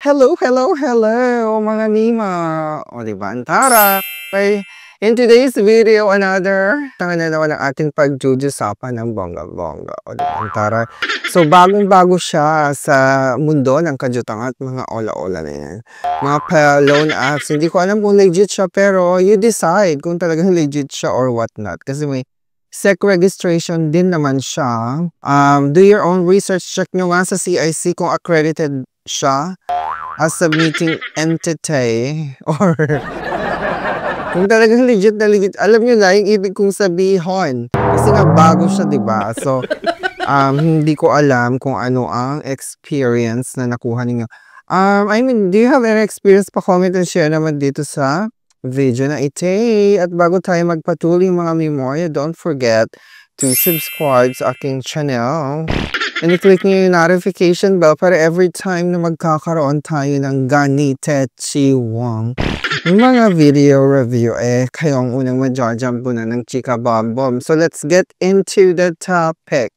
Hello, hello, hello, mga Nima! O, diba? Antara! Okay, in today's video, tangan na naman ang ating pagjujusapan ng bongga-bongga. O, diba? Antara. So, bagong-bago siya sa mundo ng kajutangan at mga ola-ola na yan. Mga loan apps. Hindi ko alam kung legit siya, pero you decide kung talagang legit siya or whatnot. Kasi may SEC registration din naman siya. Do your own research. Check nyo nga sa CIC kung accredited siya as submitting entity or kung talagang legit na legit. Alam nyo na yung ibig kong sabihin. Kasi nga bago siya, diba? So, hindi ko alam kung ano ang experience na nakuha ninyo. I mean, do you have any experience? Pa-comment and share naman dito sa video na ito. At bago tayo magpatuloy mga memorya, don't forget to subscribe sa aking channel. And i-click nyo yung notification bell para every time na magkakaroon tayo ng ganite chiwang mga video review, kayo ang unang majajump na ng Chika Bomb Bomb. So let's get into the topic.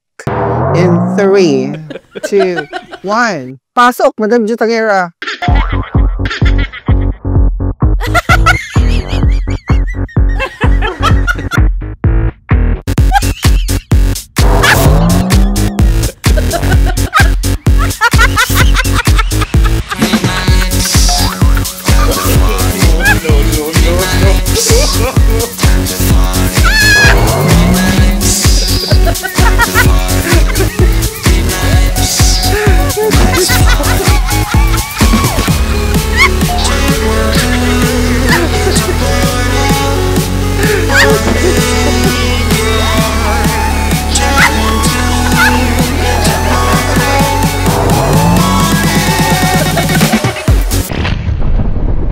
In 3, 2, 1. Pasok, Madam Jutangera!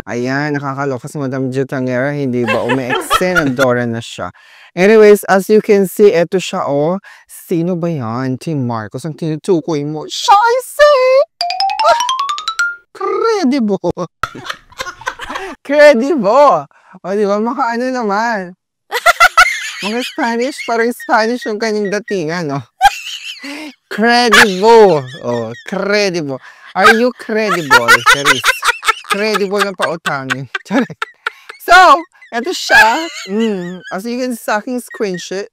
Ayan, nakakaloka si Madam Jutangera, hindi ba? Umi-extendora na siya. Anyways, as you can see, eto siya, oh. Sino ba yan? Team Marcos ang tinutukoy mo. Scheisse! Credible! Credible! O, diba? Makaano naman. Mga Spanish, parang Spanish yung kanyang datingan, no? Credible! Oh, credible. Are you credible, Charis? Credible na pautangin. So, eto siya. As you can see sa aking screenshot.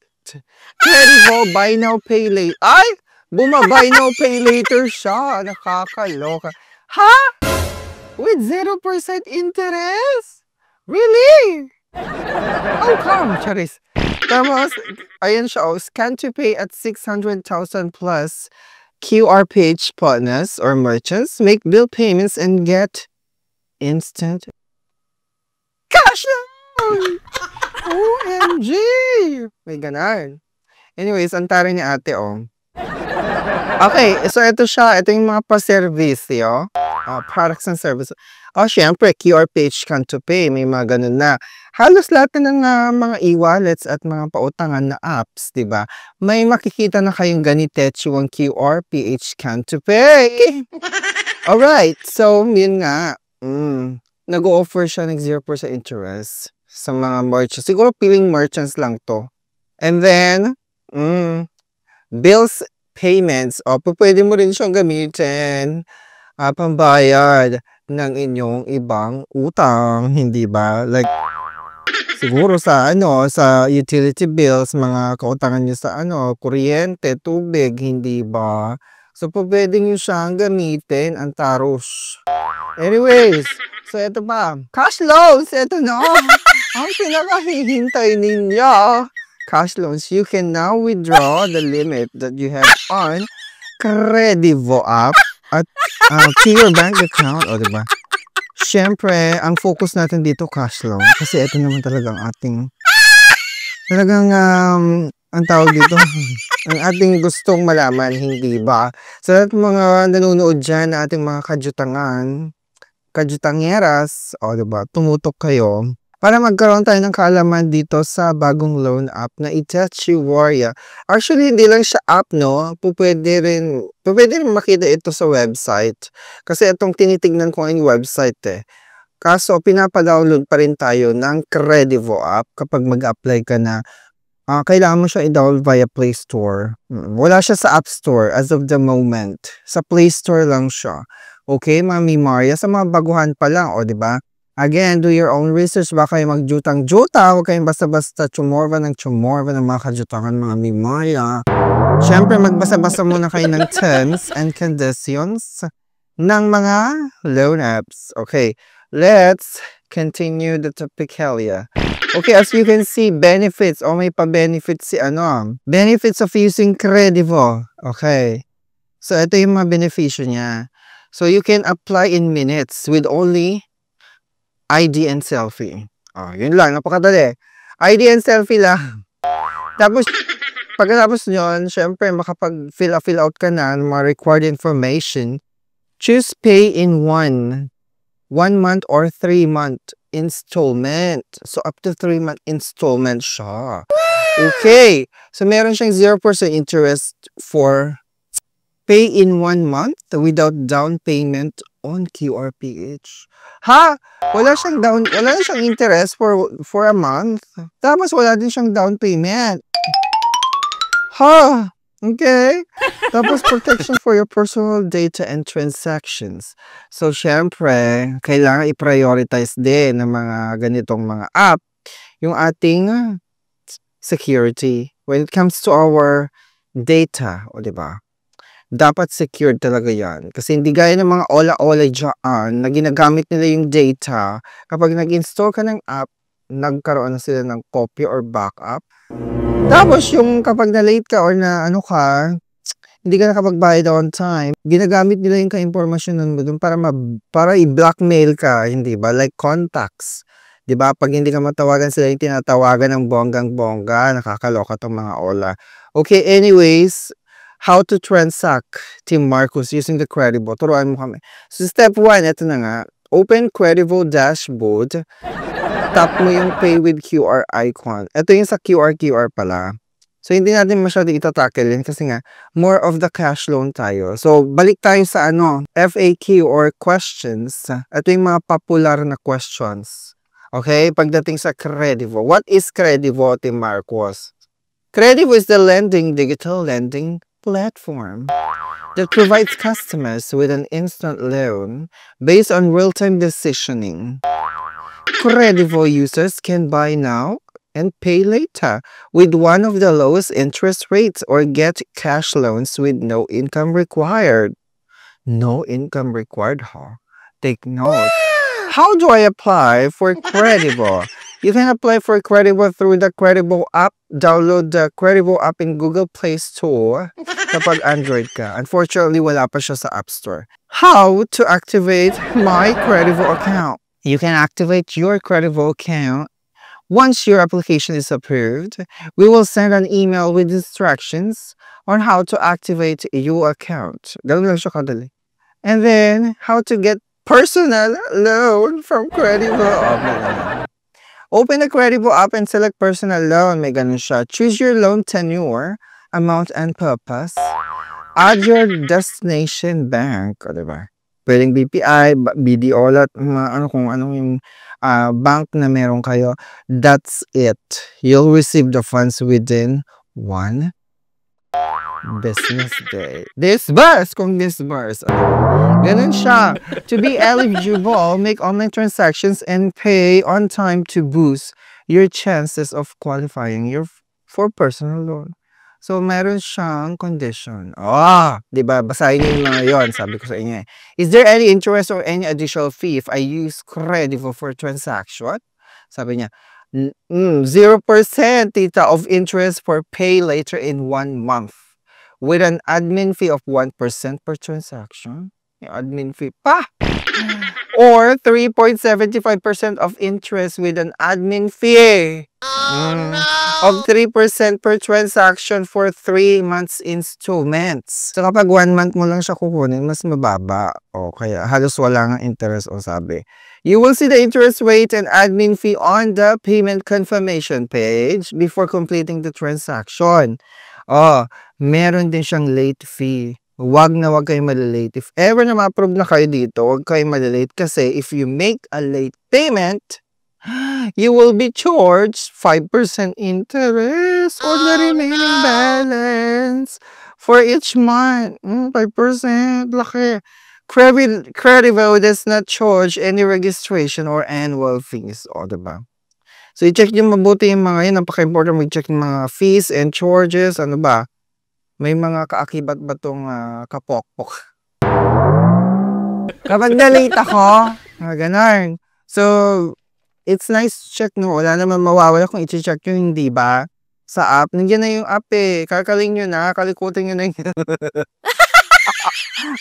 Credible, buy now, pay later. Ay! Buy now, pay later siya. Nakakaloka. Ha? With 0% interest? Really? How come, Charis? Tapos, ayan siya, oh. Scan to pay at 600,000 plus QR page partners or merchants. Make bill payments and get instant cash loan! OMG! May ganan. Anyways, ang taray ni ate, oh. Okay, so ito siya. Ito yung mga pa-servisyo. Products and services. Syempre, QR page scan to pay. May mga ganun na. Halos lahat ng mga e-wallets at mga pautangan na apps, diba? May makikita na kayong ganito yung QR page scan to pay. Alright, so yun nga. Nag-o-offer siya ng 0% interest sa mga merchants. Siguro piling merchants lang to. And then, bills, payments. Pwede mo rin siyang gamitin pambayad ng inyong ibang utang, hindi ba? Like, siguro sa sa utility bills, mga kautangan niyo sa kuryente, tubig, hindi ba? So, pwede nyo siyang gamitin ang taros. Anyways, so ito pa. Cash loans, ito na. Ang pinakahihintay ninyo. Cash loans, you can now withdraw the limit that you have on Credivo app at to your bank account. O, diba? Siyempre, ang focus natin dito, cash loan. Kasi ito naman talagang ating, ang tawag dito, ang ating gustong malaman, hindi ba? Sa lahat mga nanonood dyan na ating mga kajutangeras, o diba, tumutok kayo para magkaroon tayo ng kaalaman dito sa bagong loan app na Itachi Warrior. Actually, hindi lang siya app, no? Pwede rin makita ito sa website. Kasi itong tinitignan ko yung website, Kaso, pinapa-download pa rin tayo ng Credivo app kapag mag-apply ka na. Kailangan mo siya i-download via Play Store. Wala siya sa App Store as of the moment. Sa Play Store lang siya. Okay, Mami Maria, sa mga baguhan pa lang, o, di ba? Again, do your own research. Baka kayo magjutang-juta. Huwag kayong basta-basta tsumorba ng mga kajutangan, Mami Maria. Siyempre, magbasa-basa muna kayo ng terms and conditions ng mga loan apps. Okay, let's continue the topicalia. Okay, as you can see, benefits. O, may pa-benefits si benefits of using Credivo. Okay. So, ito yung mga benepisyo niya. So, you can apply in minutes with only ID and selfie. Oh, yun lang. Napakadali. ID and selfie lang. Tapos, pagkatapos nyon, syempre, makapag-fill out ka na ng mga required information. Choose pay in 1 month or 3-month installment. So, up to 3-month installment siya. Okay. So, meron siyang 0% interest for pay in 1 month without down payment on QRPH. Ha? Wala siyang interest for a month. Tapos wala din siyang down payment. Ha? Okay. Tapos protection for your personal data and transactions. So, syempre, kailangan i-prioritize din ng mga ganitong mga app yung ating security when it comes to our data, o, diba? Dapat secured talaga yan. Kasi hindi gaya ng mga ola-ola dyan na ginagamit nila yung data. Kapag nag-install ka ng app, nagkaroon na sila ng copy or backup. Tapos yung kapag na-late ka or na hindi ka nakapagbayad on time, ginagamit nila yung ka-impormasyon mo dun para i-blackmail ka, hindi ba? Like contacts. Diba? Pag hindi ka matawagan, sila yung tinatawagan ng bonggang-bongga. Nakakaloka tong mga ola. Okay, anyways, how to transact, Team Marcos, using the Credivo. Turuan mo kami. So, step 1, ito na nga. Open Credivo dashboard. Tap mo yung pay with QR icon. Ito yung sa QR pala. So, hindi natin masyado itatakil yun kasi nga, more of the cash loan tayo. So, balik tayo sa FAQ or questions. Ito yung mga popular na questions. Okay? Pagdating sa Credivo. What is Credivo, Team Marcos? Credivo is the digital lending platform that provides customers with an instant loan based on real-time decisioning. Credivo users can buy now and pay later with one of the lowest interest rates or get cash loans with no income required. No income required, huh? Take note. How do I apply for Credivo? You can apply for Credivo through the Credivo app. Download the Credivo app in Google Play Store kapag Android ka. Unfortunately, wala pa siya sa App Store. How to activate my Credivo account? You can activate your Credivo account once your application is approved. We will send an email with instructions on how to activate your account. Ganun lang siya kadali. And then, how to get personal loan from Credivo. Open the Credivo app and select personal loan. May ganun siya. Choose your loan tenure, amount, and purpose. Add your destination bank. O, diba? Pwedeng BPI, BDO, kung anong yung bank na meron kayo. That's it. You'll receive the funds within 1 business day. Disburse kung disburse. Ganun siya. To be eligible, make online transactions and pay on time to boost your chances of qualifying for personal loan. So, meron siyang condition. Diba? Basahin niyo yung mga yun. Sabi ko sa inyo eh. Is there any interest or any additional fee if I use Credivo for transaction? Sabi niya, 0% tita of interest for pay later in 1 month. With an admin fee of 1% per transaction. Yung admin fee pa! Or 3.75% of interest with an admin fee. Of 3% per transaction for 3 months installments. So kapag 1 month mo lang siya kukunin, mas mababa. O kaya halos wala nga interest o sabi. You will see the interest rate and admin fee on the payment confirmation page before completing the transaction. Meron din siyang late fee. Wag kayo malilate. If ever na ma-approve na kayo dito, wag kayo malilate kasi if you make a late payment, you will be charged 5% interest on the remaining balance for each month. 5%. Laki. Credivo does not charge any registration or annual fees. O, diba? So, i-check nyo mabuti yung mga yun. Napaka-important mag-check yung mga fees and charges. Ano ba? May mga kaakibat ba itong kapokpok? Kapag na-late ako, ganun. So, it's nice to check, no? Wala naman mawawala kung i-check nyo, hindi ba? Sa app. Nandiyan na yung app eh. Kakaling nyo na. Kalikutin nyo na yung...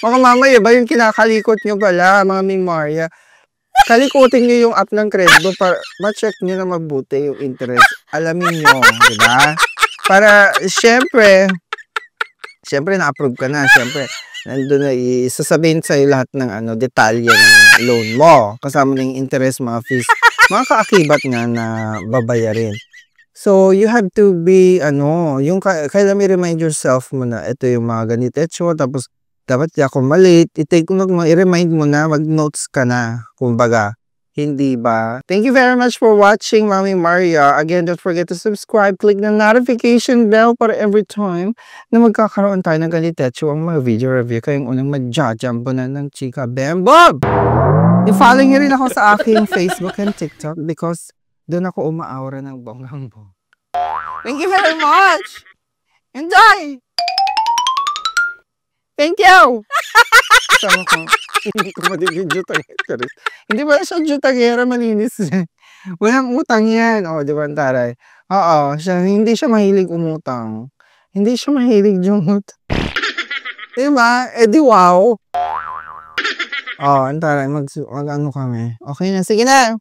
Mga mamaya ba yung kinakalikot nyo pala, mga memorya? Kalikutin nyo yung app ng Credivo para ma-check nyo na mabuti yung interest. Alamin nyo, di ba? Para, syempre, na-approve ka na. Syempre, nandun na isasabihin sa'yo lahat ng detalye ng loan mo. Kasama na yung interest, mga fees. Mga kaakibat nga na babayarin. So, you have to be, kailan may remind yourself mo na ito yung mga ganito. Tapos, dapat di ako malate. I-remind mo na, mag-notes ka na. Kumbaga, hindi ba? Thank you very much for watching, Mami Maria. Again, don't forget to subscribe. Click the notification bell para every time na magkakaroon tayo ng ganito ang mga video review. Kayong unang madjajambo na ng Chika Bembob! I-follow nyo rin ako sa aking Facebook and TikTok because doon ako umaaura ng bonggang-bong. Thank you very much! Enjoy! Thank you! Sama ko, hindi ko madigid jutagera. Hindi ba siya jutagera, malinis. Walang utang yan. O, di ba, taray? Oo, hindi siya mahilig umutang. Hindi siya mahilig jumut. Di ba? Eh, di wow. O, taray, mag-ano kami. Okay na, sige na!